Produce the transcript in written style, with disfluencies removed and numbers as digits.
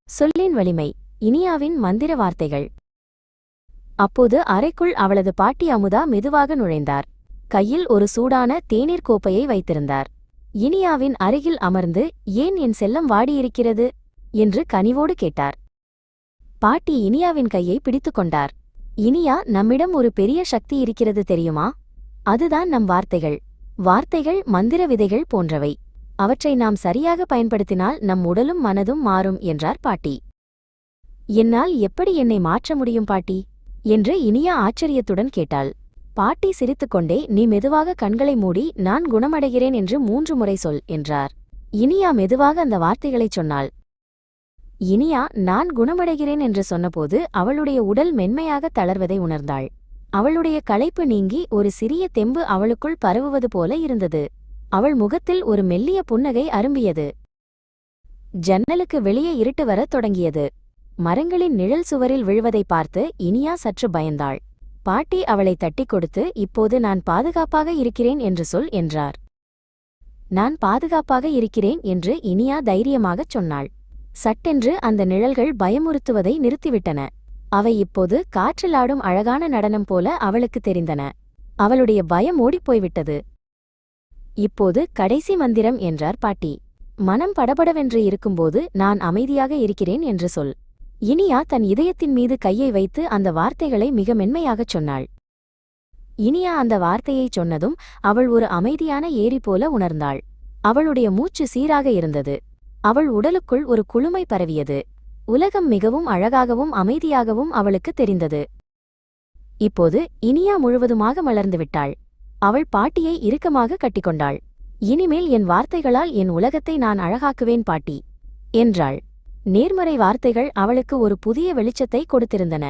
சொல்லின் வலிமை. இனியாவின் மந்திர வார்த்தைகள். அப்போது அறைக்குள் அவளது பாட்டி அமுதா மெதுவாக நுழைந்தார். கையில் ஒரு சூடான தேநீர் கோப்பையை வைத்திருந்தார். இனியாவின் அருகில் அமர்ந்து, ஏன் என் செல்லம் வாடியிருக்கிறது என்று கனிவோடு கேட்டார். பாட்டி இனியாவின் கையை பிடித்துக் கொண்டார். இனியா, நம்மிடம் ஒரு பெரிய சக்தி இருக்கிறது தெரியுமா? அதுதான் நம் வார்த்தைகள். வார்த்தைகள் மந்திர விதைகள் போன்றவை. அவற்றை நாம் சரியாக பயன்படுத்தினால் நம் உடலும் மனதும் மாறும் என்றார் பாட்டி. என்னால் எப்படி என்னை மாற்ற முடியும் பாட்டி என்று இனியா ஆச்சரியத்துடன் கேட்டாள். பாட்டி சிரித்துக்கொண்டே, நீ மெதுவாக கண்களை மூடி நான் குணமடைகிறேன் என்று 3 முறை சொல் என்றார். இனியா மெதுவாக அந்த வார்த்தைகளைச் சொன்னாள். இனியா நான் குணமடைகிறேன் என்று சொன்னபோது அவளுடைய உடல் மென்மையாக தளர்வதை உணர்ந்தாள். அவளுடைய களைப்பு நீங்கி ஒரு சிறிய தெம்பு அவளுக்குள் பரவுவது போல இருந்தது. அவள் முகத்தில் ஒரு மெல்லிய புன்னகை அரும்பியது. ஜன்னலுக்கு வெளியே இருட்டு வரத் தொடங்கியது. மரங்களின் நிழல் சுவரில் விழுவதை பார்த்து இனியா சற்று பயந்தாள். பாட்டி அவளை தட்டிக் கொடுத்து, இப்போது நான் பாதுகாப்பாக இருக்கிறேன் என்று சொல் என்றார். நான் பாதுகாப்பாக இருக்கிறேன் என்று இனியா தைரியமாகச் சொன்னாள். சட்டென்று அந்த நிழல்கள் பயமுறுத்துவதை நிறுத்திவிட்டன. அவை இப்போது காற்றிலாடும் அழகான நடனம் போல அவளுக்கு தெரிந்தன. அவளுடைய பயம் ஓடிப்போய்விட்டது. இப்போது கடைசி மந்திரம் என்றார் பாட்டி. மனம் படபடவென்று இருக்கும்போது நான் அமைதியாக இருக்கிறேன் என்று சொல். இனியா தன் இதயத்தின் மீது கையை வைத்து அந்த வார்த்தைகளை மிக மென்மையாகச் சொன்னாள். இனியா அந்த வார்த்தையைச் சொன்னதும் அவள் ஒரு அமைதியான ஏரி போல உணர்ந்தாள். அவளுடைய மூச்சு சீராக இருந்தது. அவள் உடலுக்குள் ஒரு குளுமை பரவியது. உலகம் மிகவும் அழகாகவும் அமைதியாகவும் அவளுக்கு தெரிந்தது. இப்போது இனியா முழுவதுமாக மலர்ந்துவிட்டாள். அவள் பாட்டியை இறுக்கமாக கட்டிக்கொண்டாள். இனிமேல் என் வார்த்தைகளால் என் உலகத்தை நான் அழகாக்குவேன் பாட்டி என்றாள். நேர்மறை வார்த்தைகள் அவளுக்கு ஒரு புதிய வெளிச்சத்தை கொடுத்திருந்தன.